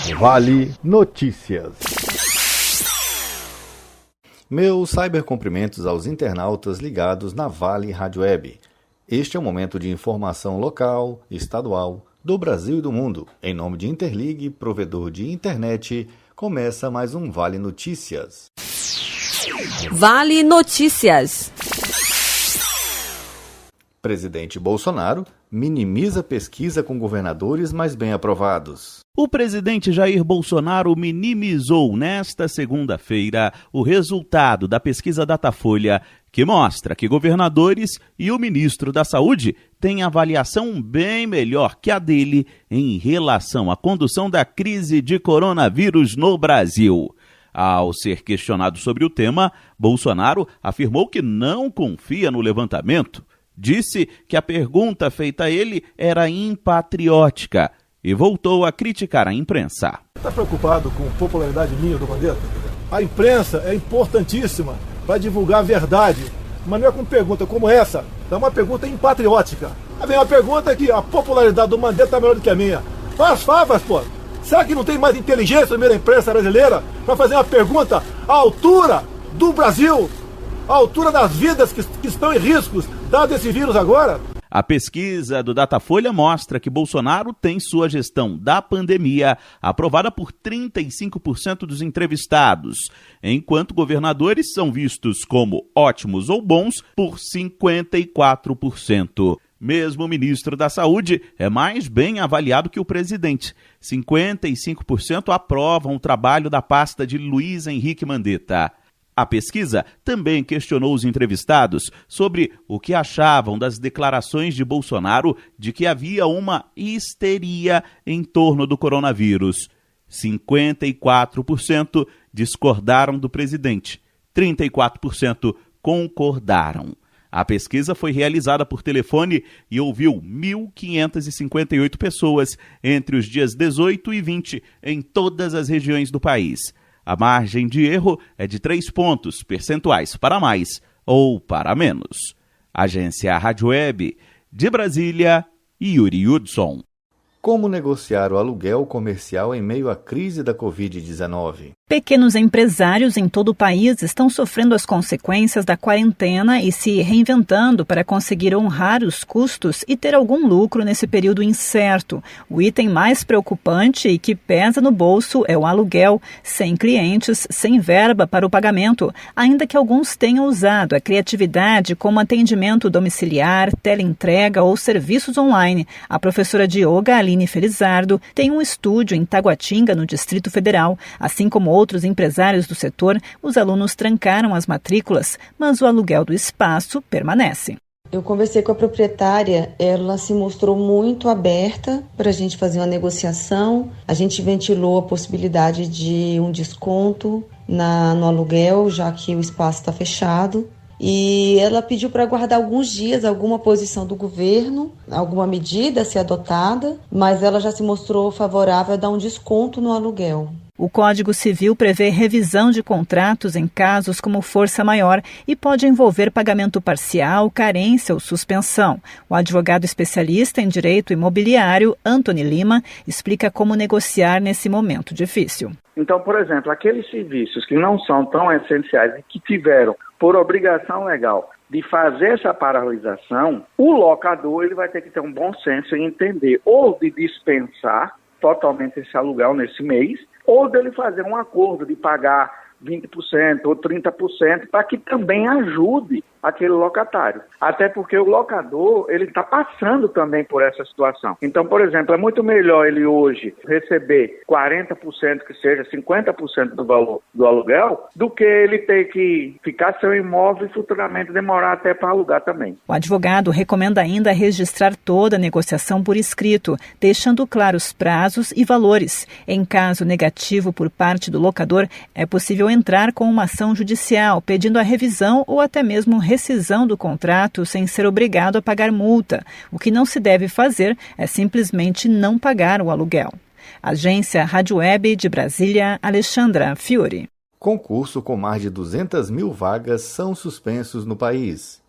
Vale Notícias. Meus cybercumprimentos aos internautas ligados na Vale Rádio Web. Este é o momento de informação local, estadual, do Brasil e do mundo. Em nome de Interligue, provedor de internet, começa mais um Vale Notícias. Vale Notícias. Presidente Bolsonaro minimiza pesquisa com governadores mais bem aprovados. O presidente Jair Bolsonaro minimizou nesta segunda-feira o resultado da pesquisa Datafolha, que mostra que governadores e o ministro da Saúde têm avaliação bem melhor que a dele em relação à condução da crise de coronavírus no Brasil. Ao ser questionado sobre o tema, Bolsonaro afirmou que não confia no levantamento. Disse que a pergunta feita a ele era impatriótica e voltou a criticar a imprensa. Está preocupado com a popularidade minha do Mandetta? A imprensa é importantíssima para divulgar a verdade, mas não é com pergunta como essa, é uma pergunta impatriótica. Aí vem uma pergunta que a popularidade do Mandetta é melhor do que a minha. Faz favas, pô! Será que não tem mais inteligência no meio da imprensa brasileira para fazer uma pergunta à altura do Brasil, à altura das vidas que estão em riscos, dado esse vírus agora? A pesquisa do Datafolha mostra que Bolsonaro tem sua gestão da pandemia aprovada por 35% dos entrevistados, enquanto governadores são vistos como ótimos ou bons por 54%. Mesmo o ministro da Saúde é mais bem avaliado que o presidente. 55% aprovam o trabalho da pasta de Luiz Henrique Mandetta. A pesquisa também questionou os entrevistados sobre o que achavam das declarações de Bolsonaro de que havia uma histeria em torno do coronavírus. 54% discordaram do presidente, 34% concordaram. A pesquisa foi realizada por telefone e ouviu 1.558 pessoas entre os dias 18 e 20 em todas as regiões do país. A margem de erro é de 3 pontos percentuais para mais ou para menos. Agência Rádio Web, de Brasília, Yuri Hudson. Como negociar o aluguel comercial em meio à crise da Covid-19? Pequenos empresários em todo o país estão sofrendo as consequências da quarentena e se reinventando para conseguir honrar os custos e ter algum lucro nesse período incerto. O item mais preocupante e que pesa no bolso é o aluguel, sem clientes, sem verba para o pagamento, ainda que alguns tenham usado a criatividade como atendimento domiciliar, teleentrega ou serviços online. A professora de yoga, Aline Felizardo, tem um estúdio em Taguatinga, no Distrito Federal, assim como outros empresários do setor. Os alunos trancaram as matrículas, mas o aluguel do espaço permanece. Eu conversei com a proprietária, ela se mostrou muito aberta para a gente fazer uma negociação. A gente ventilou a possibilidade de um desconto no aluguel, já que o espaço está fechado. E ela pediu para aguardar alguns dias alguma posição do governo, alguma medida a ser adotada, mas ela já se mostrou favorável a dar um desconto no aluguel. O Código Civil prevê revisão de contratos em casos como força maior e pode envolver pagamento parcial, carência ou suspensão. O advogado especialista em direito imobiliário, Antony Lima, explica como negociar nesse momento difícil. Então, por exemplo, aqueles serviços que não são tão essenciais e que tiveram por obrigação legal de fazer essa paralisação, o locador ele vai ter que ter um bom senso em entender ou de dispensar totalmente esse aluguel nesse mês, ou dele fazer um acordo de pagar 20% ou 30% para que também ajude aquele locatário. Até porque o locador, ele está passando também por essa situação. Então, por exemplo, é muito melhor ele hoje receber 40%, que seja 50% do valor do aluguel, do que ele ter que ficar sem imóvel e futuramente demorar até para alugar também. O advogado recomenda ainda registrar toda a negociação por escrito, deixando claros prazos e valores. Em caso negativo por parte do locador, é possível entrar com uma ação judicial pedindo a revisão ou até mesmo rescisão do contrato sem ser obrigado a pagar multa. O que não se deve fazer é simplesmente não pagar o aluguel. Agência Rádio Web de Brasília, Alexandra Fiore. Concurso com mais de 200 mil vagas são suspensos no país.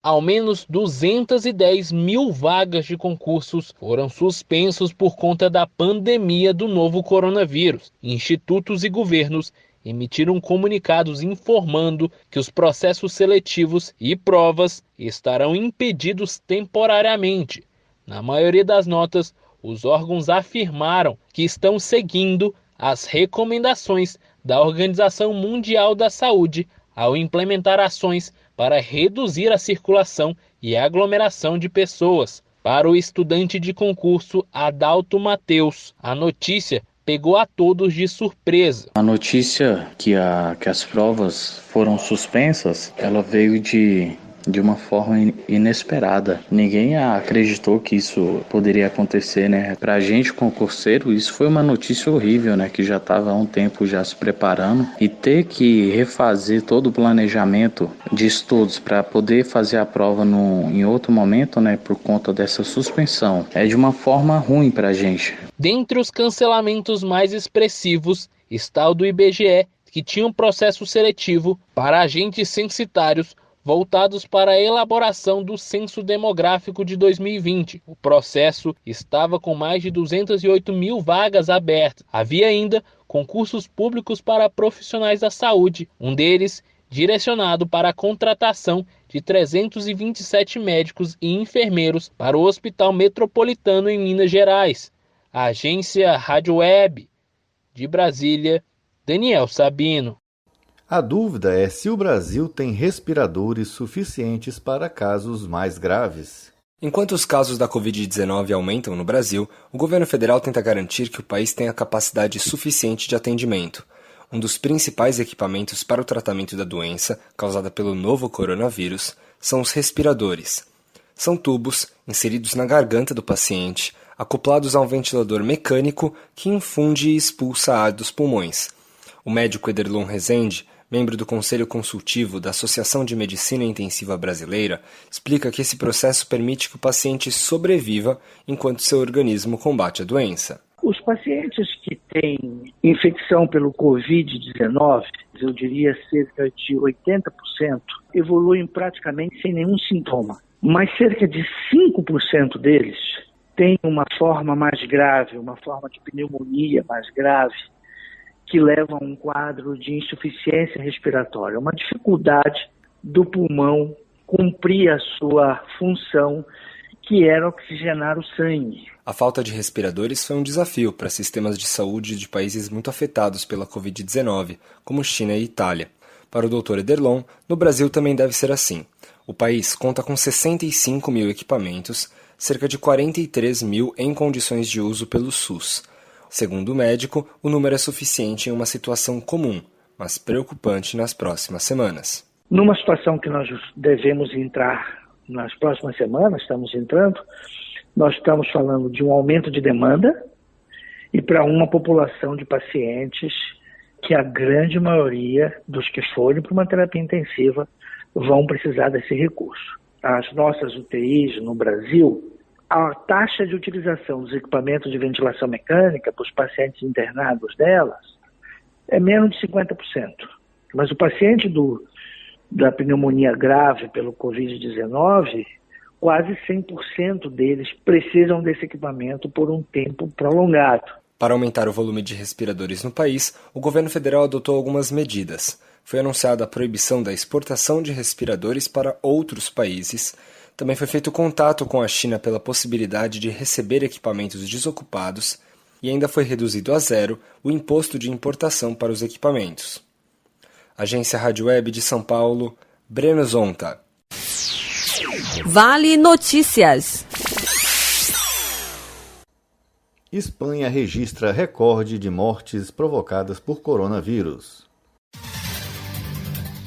Ao menos 210 mil vagas de concursos foram suspensos por conta da pandemia do novo coronavírus. Institutos e governos emitiram comunicados informando que os processos seletivos e provas estarão impedidos temporariamente. Na maioria das notas, os órgãos afirmaram que estão seguindo as recomendações da Organização Mundial da Saúde ao implementar ações para reduzir a circulação e a aglomeração de pessoas. Para o estudante de concurso Adalto Mateus, a notícia pegou a todos de surpresa. A notícia que as provas foram suspensas, ela veio de uma forma inesperada. Ninguém acreditou que isso poderia acontecer, né? Pra gente, concurseiro, isso foi uma notícia horrível, né? Que já estava há um tempo já se preparando e ter que refazer todo o planejamento de estudos para poder fazer a prova em outro momento, né? Por conta dessa suspensão, é de uma forma ruim pra gente. Dentre os cancelamentos mais expressivos está o do IBGE, que tinha um processo seletivo para agentes censitários voltados para a elaboração do Censo Demográfico de 2020. O processo estava com mais de 208 mil vagas abertas. Havia ainda concursos públicos para profissionais da saúde, um deles direcionado para a contratação de 327 médicos e enfermeiros para o Hospital Metropolitano em Minas Gerais. A agência Rádio Web de Brasília, Daniel Sabino. A dúvida é se o Brasil tem respiradores suficientes para casos mais graves. Enquanto os casos da Covid-19 aumentam no Brasil, o governo federal tenta garantir que o país tenha capacidade suficiente de atendimento. Um dos principais equipamentos para o tratamento da doença, causada pelo novo coronavírus, são os respiradores. São tubos inseridos na garganta do paciente, acoplados a um ventilador mecânico que infunde e expulsa ar dos pulmões. O médico Ederlon Rezende, membro do Conselho Consultivo da Associação de Medicina Intensiva Brasileira, explica que esse processo permite que o paciente sobreviva enquanto seu organismo combate a doença. Os pacientes que têm infecção pelo Covid-19, eu diria cerca de 80%, evoluem praticamente sem nenhum sintoma. Mas cerca de 5% deles têm uma forma mais grave, uma forma de pneumonia mais grave, que leva a um quadro de insuficiência respiratória, uma dificuldade do pulmão cumprir a sua função, que era oxigenar o sangue. A falta de respiradores foi um desafio para sistemas de saúde de países muito afetados pela Covid-19, como China e Itália. Para o Dr. Ederlon, no Brasil também deve ser assim. O país conta com 65 mil equipamentos, cerca de 43 mil em condições de uso pelo SUS. Segundo o médico, o número é suficiente em uma situação comum, mas preocupante nas próximas semanas. Numa situação que nós devemos entrar nas próximas semanas, nós estamos falando de um aumento de demanda e para uma população de pacientes que a grande maioria dos que forem para uma terapia intensiva vão precisar desse recurso. As nossas UTIs no Brasil, a taxa de utilização dos equipamentos de ventilação mecânica para os pacientes internados delas é menos de 50%. Mas o paciente da pneumonia grave pelo Covid-19, quase 100% deles precisam desse equipamento por um tempo prolongado. Para aumentar o volume de respiradores no país, o governo federal adotou algumas medidas. Foi anunciada a proibição da exportação de respiradores para outros países. Também foi feito contato com a China pela possibilidade de receber equipamentos desocupados e ainda foi reduzido a zero o imposto de importação para os equipamentos. Agência Rádio Web de São Paulo, Breno Zonta. Vale Notícias. Espanha registra recorde de mortes provocadas por coronavírus.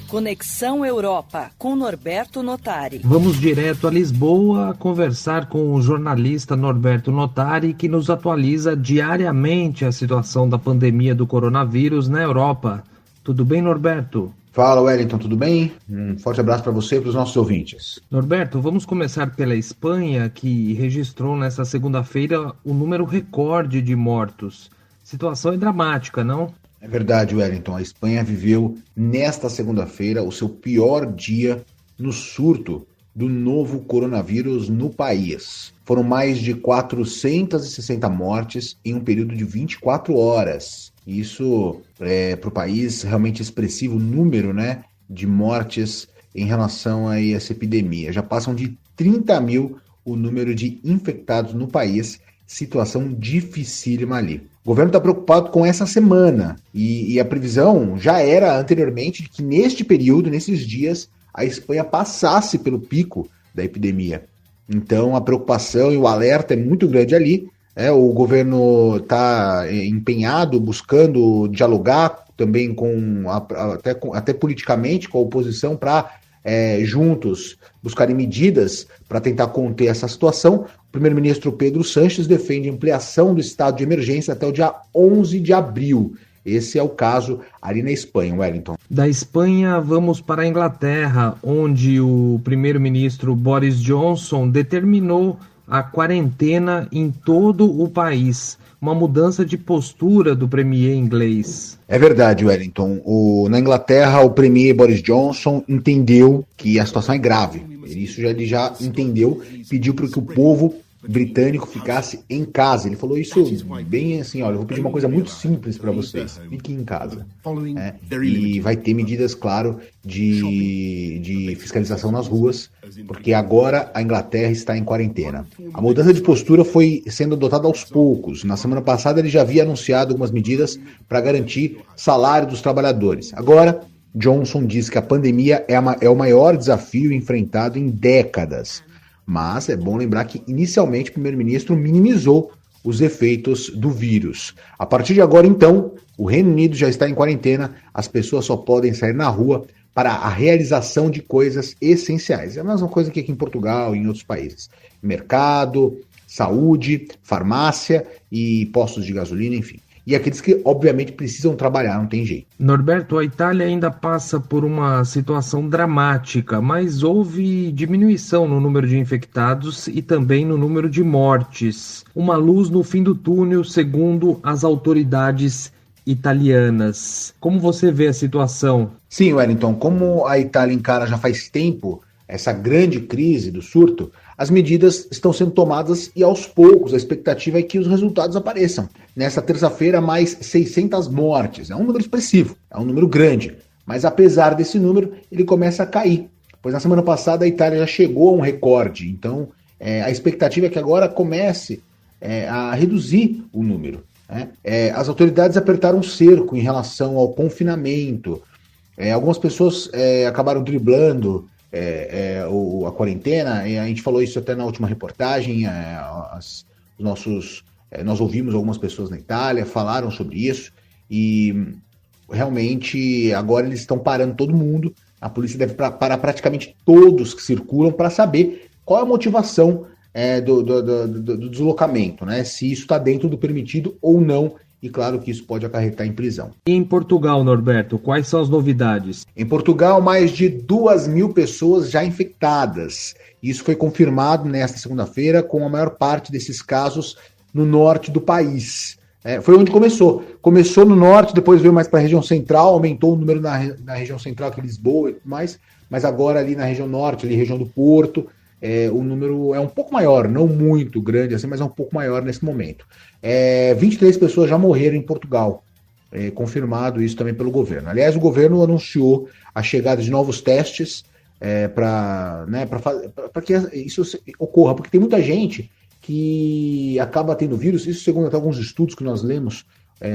Conexão Europa, com Norberto Notari. Vamos direto a Lisboa conversar com o jornalista Norberto Notari, que nos atualiza diariamente a situação da pandemia do coronavírus na Europa. Tudo bem, Norberto? Fala, Wellington, tudo bem? Um forte abraço para você e para os nossos ouvintes. Norberto, vamos começar pela Espanha, que registrou nesta segunda-feira o número recorde de mortos. Situação é dramática, não? É verdade, Wellington. A Espanha viveu nesta segunda-feira o seu pior dia no surto do novo coronavírus no país. Foram mais de 460 mortes em um período de 24 horas. Isso é para o país realmente expressivo número, né, de mortes em relação a essa epidemia. Já passam de 30 mil o número de infectados no país, situação dificílima ali. O governo está preocupado com essa semana e a previsão já era anteriormente de que neste período, nesses dias, a Espanha passasse pelo pico da epidemia. Então a preocupação e o alerta é muito grande ali. O governo está empenhado, buscando dialogar também até politicamente com a oposição para juntos buscarem medidas para tentar conter essa situação. O primeiro-ministro Pedro Sánchez defende ampliação do estado de emergência até o dia 11 de abril. Esse é o caso ali na Espanha, Wellington. Da Espanha, vamos para a Inglaterra, onde o primeiro-ministro Boris Johnson determinou a quarentena em todo o país. Uma mudança de postura do premier inglês. É verdade, Wellington. Na Inglaterra, o premier Boris Johnson entendeu que a situação é grave. Ele já entendeu, pediu para que o povo britânico ficasse em casa. Ele falou isso bem assim, olha, eu vou pedir uma coisa muito simples para vocês, fiquem em casa. E vai ter medidas, claro, de fiscalização nas ruas, porque agora a Inglaterra está em quarentena. A mudança de postura foi sendo adotada aos poucos. Na semana passada ele já havia anunciado algumas medidas para garantir salário dos trabalhadores. Agora, Johnson diz que a pandemia é o maior desafio enfrentado em décadas. Mas é bom lembrar que, inicialmente, o primeiro-ministro minimizou os efeitos do vírus. A partir de agora, então, o Reino Unido já está em quarentena, as pessoas só podem sair na rua para a realização de coisas essenciais. É a mesma coisa que aqui em Portugal e em outros países. Mercado, saúde, farmácia e postos de gasolina, enfim. E aqueles que, obviamente, precisam trabalhar, não tem jeito. Norberto, a Itália ainda passa por uma situação dramática, mas houve diminuição no número de infectados e também no número de mortes. Uma luz no fim do túnel, segundo as autoridades italianas. Como você vê a situação? Sim, Wellington, como a Itália encara já faz tempo essa grande crise do surto, as medidas estão sendo tomadas e aos poucos a expectativa é que os resultados apareçam. Nesta terça-feira, mais 600 mortes. É um número expressivo, é um número grande. Mas apesar desse número, ele começa a cair. Pois na semana passada a Itália já chegou a um recorde. Então a expectativa é que agora comece a reduzir o número. As autoridades apertaram o cerco em relação ao confinamento. Algumas pessoas acabaram driblando a quarentena, a gente falou isso até na última reportagem, nós ouvimos algumas pessoas na Itália, falaram sobre isso, e realmente agora eles estão parando todo mundo, a polícia deve parar praticamente todos que circulam para saber qual é a motivação do deslocamento, né? Se isso está dentro do permitido ou não. E claro que isso pode acarretar em prisão. E em Portugal, Norberto, quais são as novidades? Em Portugal, mais de 2.000 pessoas já infectadas. Isso foi confirmado nesta segunda-feira, com a maior parte desses casos no norte do país. Foi onde começou. Começou no norte, depois veio mais para a região central, aumentou o número na região central, que é Lisboa e tudo mais, mas agora ali na região norte, ali região do Porto, o número é um pouco maior, não muito grande assim, mas é um pouco maior nesse momento. 23 pessoas já morreram em Portugal, confirmado isso também pelo governo. Aliás, o governo anunciou a chegada de novos testes para que isso ocorra, porque tem muita gente que acaba tendo vírus, isso segundo até alguns estudos que nós lemos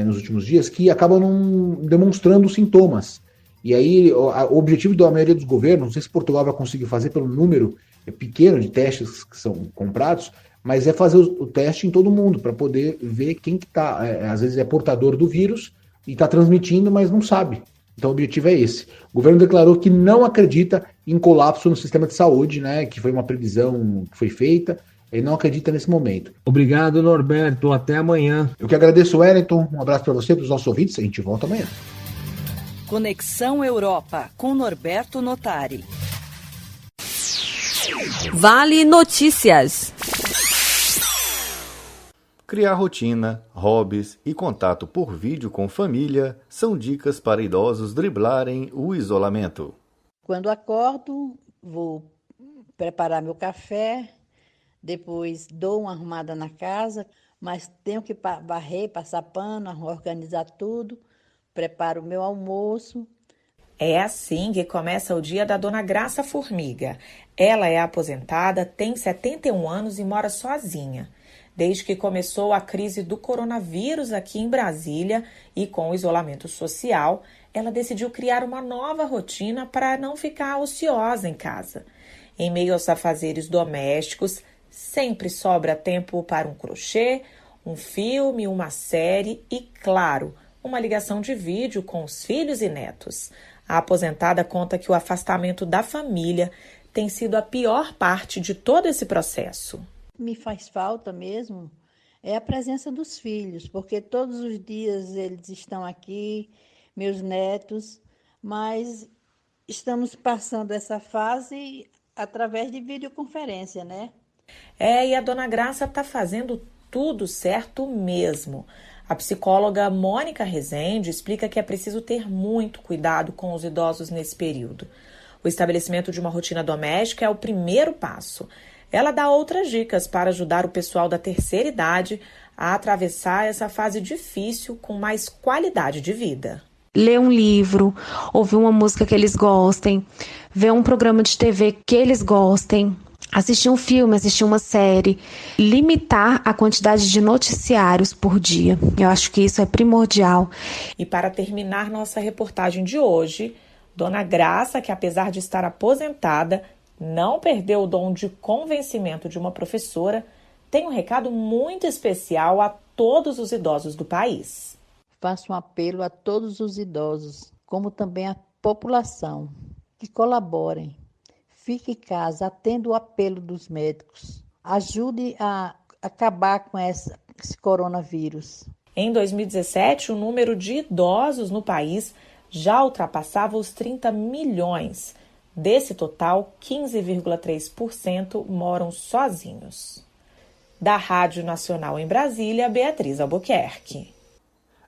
nos últimos dias, que acabam não demonstrando sintomas. E aí, o objetivo da maioria dos governos, não sei se Portugal vai conseguir fazer pelo número pequeno de testes que são comprados, mas é fazer o teste em todo mundo, para poder ver quem que está, às vezes é portador do vírus e está transmitindo, mas não sabe. Então o objetivo é esse. O governo declarou que não acredita em colapso no sistema de saúde, né, que foi uma previsão que foi feita, ele não acredita nesse momento. Obrigado, Norberto, até amanhã. Eu que agradeço, Wellington, um abraço para você, para os nossos ouvintes, a gente volta amanhã. Conexão Europa, com Norberto Notari. Vale Notícias. Criar rotina, hobbies e contato por vídeo com família são dicas para idosos driblarem o isolamento. Quando acordo, vou preparar meu café, depois dou uma arrumada na casa, mas tenho que varrer, passar pano, organizar tudo, preparo o meu almoço. É assim que começa o dia da Dona Graça Formiga. Ela é aposentada, tem 71 anos e mora sozinha. Desde que começou a crise do coronavírus aqui em Brasília e com o isolamento social, ela decidiu criar uma nova rotina para não ficar ociosa em casa. Em meio aos afazeres domésticos, sempre sobra tempo para um crochê, um filme, uma série e, claro, uma ligação de vídeo com os filhos e netos. A aposentada conta que o afastamento da família tem sido a pior parte de todo esse processo. Me faz falta mesmo é a presença dos filhos, porque todos os dias eles estão aqui, meus netos, mas estamos passando essa fase através de videoconferência, né? E a Dona Graça está fazendo tudo certo mesmo. A psicóloga Mônica Rezende explica que é preciso ter muito cuidado com os idosos nesse período. O estabelecimento de uma rotina doméstica é o primeiro passo. Ela dá outras dicas para ajudar o pessoal da terceira idade a atravessar essa fase difícil com mais qualidade de vida. Ler um livro, ouvir uma música que eles gostem, ver um programa de TV que eles gostem, assistir um filme, assistir uma série, limitar a quantidade de noticiários por dia. Eu acho que isso é primordial. E para terminar nossa reportagem de hoje, Dona Graça, que apesar de estar aposentada, não perdeu o dom de convencimento de uma professora, tem um recado muito especial a todos os idosos do país. Faço um apelo a todos os idosos, como também a população, que colaborem. Fique em casa, atenda o apelo dos médicos. Ajude a acabar com esse coronavírus. Em 2017, o número de idosos no país já ultrapassava os 30 milhões. Desse total, 15,3% moram sozinhos. Da Rádio Nacional em Brasília, Beatriz Albuquerque.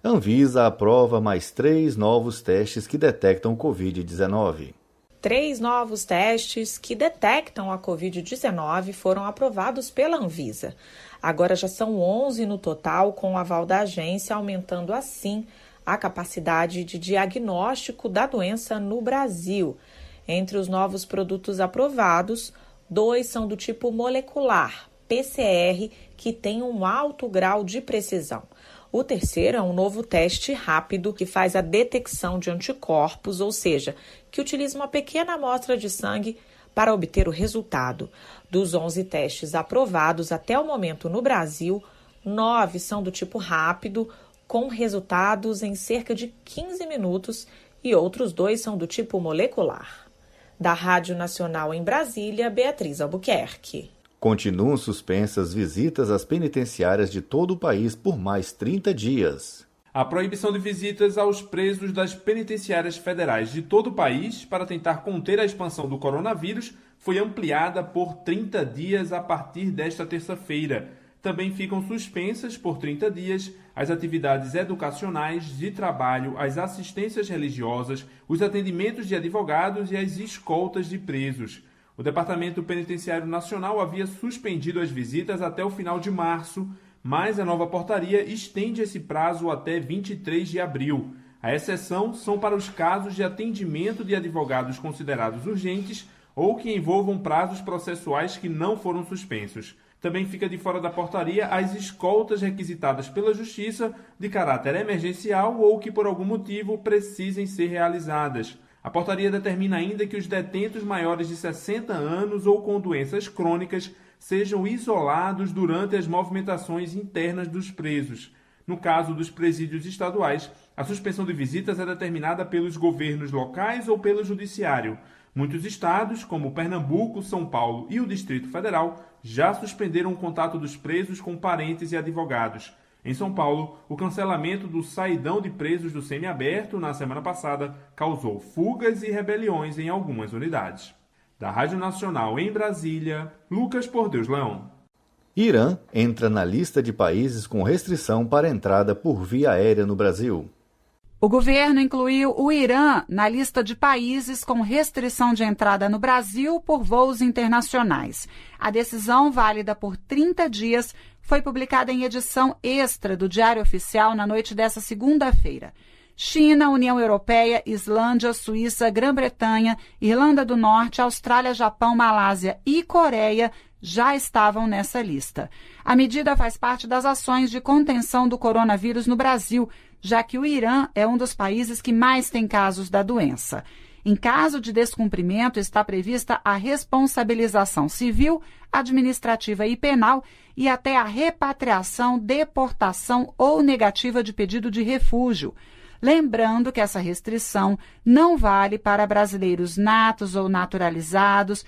Anvisa aprova mais 3 novos testes que detectam Covid-19. 3 novos testes que detectam a Covid-19 foram aprovados pela Anvisa. Agora já são 11 no total, com o aval da agência, aumentando assim a capacidade de diagnóstico da doença no Brasil. Entre os novos produtos aprovados, 2 são do tipo molecular, PCR, que tem um alto grau de precisão. O terceiro é um novo teste rápido que faz a detecção de anticorpos, ou seja, que utiliza uma pequena amostra de sangue para obter o resultado. Dos 11 testes aprovados até o momento no Brasil, 9 são do tipo rápido, com resultados em cerca de 15 minutos, e outros 2 são do tipo molecular. Da Rádio Nacional em Brasília, Beatriz Albuquerque. Continuam suspensas visitas às penitenciárias de todo o país por mais 30 dias. A proibição de visitas aos presos das penitenciárias federais de todo o país para tentar conter a expansão do coronavírus foi ampliada por 30 dias a partir desta terça-feira. Também ficam suspensas por 30 dias as atividades educacionais, de trabalho, as assistências religiosas, os atendimentos de advogados e as escoltas de presos. O Departamento Penitenciário Nacional havia suspendido as visitas até o final de março, mas a nova portaria estende esse prazo até 23 de abril. A exceção são para os casos de atendimento de advogados considerados urgentes ou que envolvam prazos processuais que não foram suspensos. Também fica de fora da portaria as escoltas requisitadas pela Justiça de caráter emergencial ou que por algum motivo precisem ser realizadas. A portaria determina ainda que os detentos maiores de 60 anos ou com doenças crônicas sejam isolados durante as movimentações internas dos presos. No caso dos presídios estaduais, a suspensão de visitas é determinada pelos governos locais ou pelo Judiciário. Muitos estados, como Pernambuco, São Paulo e o Distrito Federal, já suspenderam o contato dos presos com parentes e advogados. Em São Paulo, o cancelamento do saidão de presos do semiaberto na semana passada causou fugas e rebeliões em algumas unidades. Da Rádio Nacional em Brasília, Lucas Por Deus Leão. Irã entra na lista de países com restrição para entrada por via aérea no Brasil. O governo incluiu o Irã na lista de países com restrição de entrada no Brasil por voos internacionais. A decisão, válida por 30 dias, foi publicada em edição extra do Diário Oficial na noite desta segunda-feira. China, União Europeia, Islândia, Suíça, Grã-Bretanha, Irlanda do Norte, Austrália, Japão, Malásia e Coreia já estavam nessa lista. A medida faz parte das ações de contenção do coronavírus no Brasil, já que o Irã é um dos países que mais tem casos da doença. Em caso de descumprimento, está prevista a responsabilização civil, administrativa e penal e até a repatriação, deportação ou negativa de pedido de refúgio. Lembrando que essa restrição não vale para brasileiros natos ou naturalizados,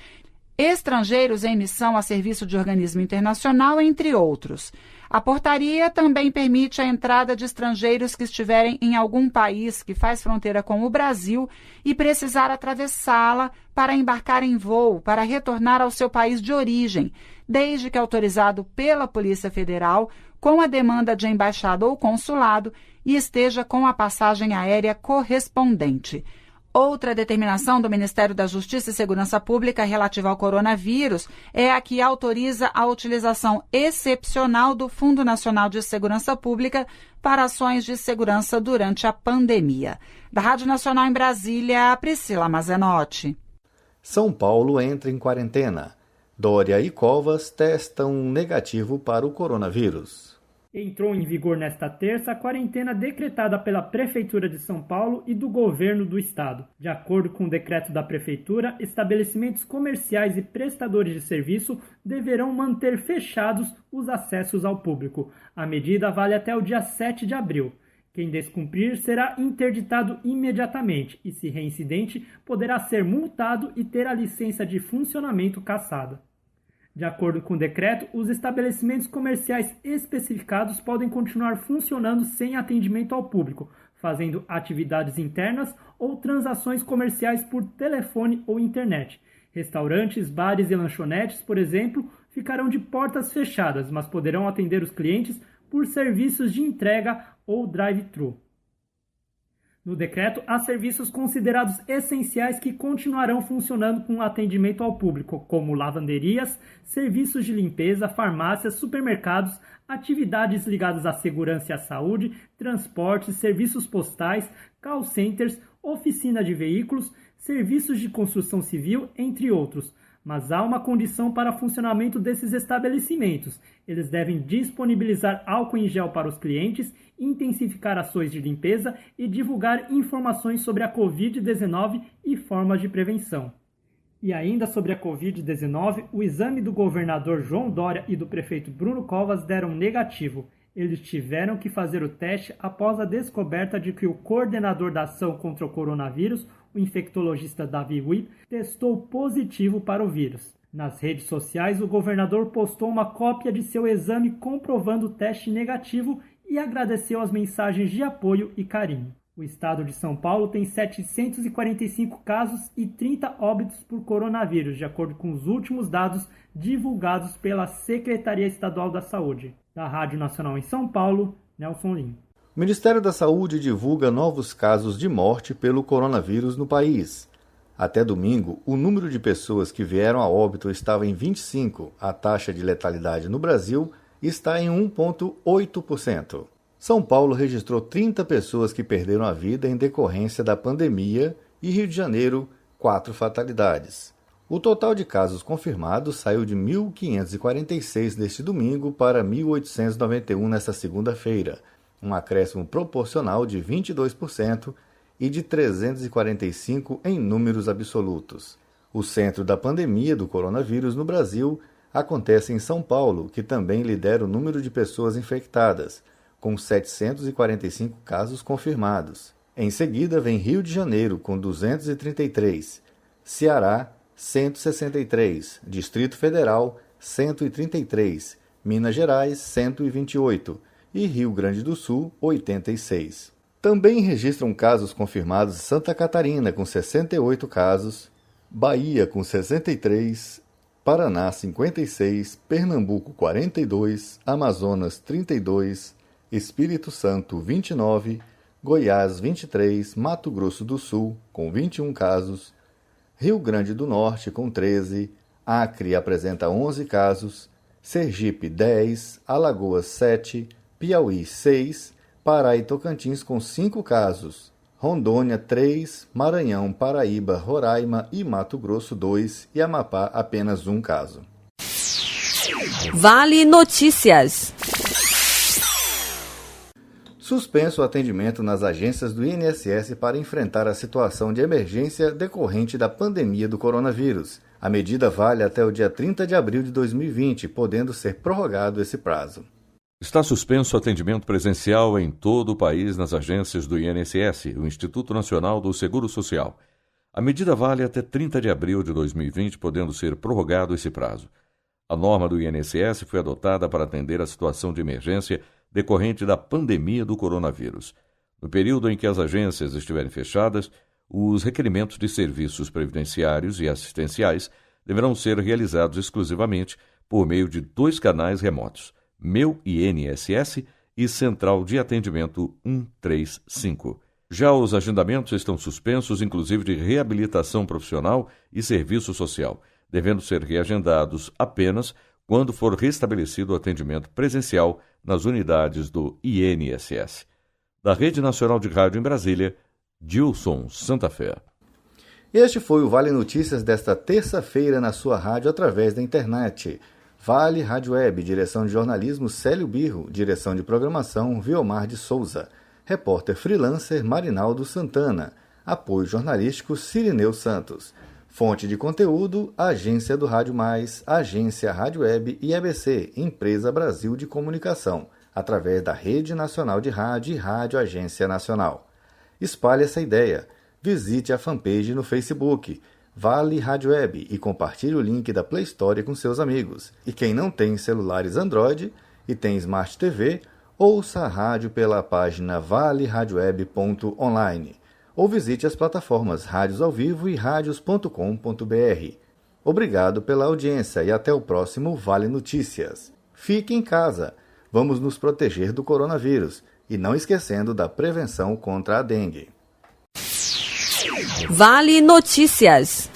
estrangeiros em missão a serviço de organismo internacional, entre outros. A portaria também permite a entrada de estrangeiros que estiverem em algum país que faz fronteira com o Brasil e precisar atravessá-la para embarcar em voo para retornar ao seu país de origem, desde que autorizado pela Polícia Federal, com a demanda de embaixada ou consulado e esteja com a passagem aérea correspondente. Outra determinação do Ministério da Justiça e Segurança Pública relativa ao coronavírus é a que autoriza a utilização excepcional do Fundo Nacional de Segurança Pública para ações de segurança durante a pandemia. Da Rádio Nacional em Brasília, Priscila Mazenotti. São Paulo entra em quarentena. Dória e Covas testam negativo para o coronavírus. Entrou em vigor nesta terça a quarentena decretada pela Prefeitura de São Paulo e do Governo do Estado. De acordo com o decreto da Prefeitura, estabelecimentos comerciais e prestadores de serviço deverão manter fechados os acessos ao público. A medida vale até o dia 7 de abril. Quem descumprir será interditado imediatamente e, se reincidente, poderá ser multado e ter a licença de funcionamento cassada. De acordo com o decreto, os estabelecimentos comerciais especificados podem continuar funcionando sem atendimento ao público, fazendo atividades internas ou transações comerciais por telefone ou internet. Restaurantes, bares e lanchonetes, por exemplo, ficarão de portas fechadas, mas poderão atender os clientes por serviços de entrega ou drive-thru. No decreto, há serviços considerados essenciais que continuarão funcionando com atendimento ao público, como lavanderias, serviços de limpeza, farmácias, supermercados, atividades ligadas à segurança e à saúde, transportes, serviços postais, call centers, oficina de veículos, serviços de construção civil, entre outros. Mas há uma condição para o funcionamento desses estabelecimentos. Eles devem disponibilizar álcool em gel para os clientes, intensificar ações de limpeza e divulgar informações sobre a Covid-19 e formas de prevenção. E ainda sobre a Covid-19, o exame do governador João Dória e do prefeito Bruno Covas deram negativo. Eles tiveram que fazer o teste após a descoberta de que o coordenador da ação contra o coronavírus, o infectologista Davi Wip, testou positivo para o vírus. Nas redes sociais, o governador postou uma cópia de seu exame comprovando o teste negativo e agradeceu as mensagens de apoio e carinho. O estado de São Paulo tem 745 casos e 30 óbitos por coronavírus, de acordo com os últimos dados divulgados pela Secretaria Estadual da Saúde. Da Rádio Nacional em São Paulo, Nelson Lim. O Ministério da Saúde divulga novos casos de morte pelo coronavírus no país. Até domingo, o número de pessoas que vieram a óbito estava em 25. A taxa de letalidade no Brasil está em 1,8%. São Paulo registrou 30 pessoas que perderam a vida em decorrência da pandemia e Rio de Janeiro, 4 fatalidades. O total de casos confirmados saiu de 1.546 neste domingo para 1.891 nesta segunda-feira, um acréscimo proporcional de 22% e de 345 em números absolutos. O centro da pandemia do coronavírus no Brasil acontece em São Paulo, que também lidera o número de pessoas infectadas, com 745 casos confirmados. Em seguida vem Rio de Janeiro, com 233, Ceará, 163, Distrito Federal, 133, Minas Gerais, 128 e Rio Grande do Sul, 86. Também registram casos confirmados Santa Catarina, com 68 casos, Bahia, com 63, Paraná, 56, Pernambuco, 42, Amazonas, 32, Espírito Santo, 29, Goiás 23, Mato Grosso do Sul com 21 casos, Rio Grande do Norte com 13, Acre apresenta 11 casos, Sergipe 10, Alagoas 7, Piauí 6, Pará e Tocantins com 5 casos, Rondônia 3, Maranhão, Paraíba, Roraima e Mato Grosso 2 e Amapá apenas 1 caso. Vale Notícias. Suspenso o atendimento nas agências do INSS para enfrentar a situação de emergência decorrente da pandemia do coronavírus. A medida vale até o dia 30 de abril de 2020, podendo ser prorrogado esse prazo. Está suspenso o atendimento presencial em todo o país nas agências do INSS, o Instituto Nacional do Seguro Social. A medida vale até 30 de abril de 2020, podendo ser prorrogado esse prazo. A norma do INSS foi adotada para atender a situação de emergência decorrente da pandemia do coronavírus. No período em que as agências estiverem fechadas, os requerimentos de serviços previdenciários e assistenciais deverão ser realizados exclusivamente por meio de 2 canais remotos, Meu INSS e Central de Atendimento 135. Já os agendamentos estão suspensos, inclusive de reabilitação profissional e serviço social, devendo ser reagendados apenas quando for restabelecido o atendimento presencial nas unidades do INSS. Da Rede Nacional de Rádio em Brasília, Dilson Santa Fé. Este foi o Vale Notícias desta terça-feira na sua rádio através da internet. Vale Rádio Web, direção de jornalismo Célio Birro, direção de programação Viomar de Souza, repórter freelancer Marinaldo Santana, apoio jornalístico Cirineu Santos. Fonte de conteúdo, Agência do Rádio Mais, Agência Rádio Web e EBC, Empresa Brasil de Comunicação, através da Rede Nacional de Rádio e Rádio Agência Nacional. Espalhe essa ideia. Visite a fanpage no Facebook, Vale Rádio Web, e compartilhe o link da Play Store com seus amigos. E quem não tem celulares Android e tem Smart TV, ouça a rádio pela página valeradioweb.online. Ou visite as plataformas Rádios ao Vivo e radios.com.br. Obrigado pela audiência e até o próximo Vale Notícias. Fique em casa, vamos nos proteger do coronavírus e não esquecendo da prevenção contra a dengue. Vale Notícias.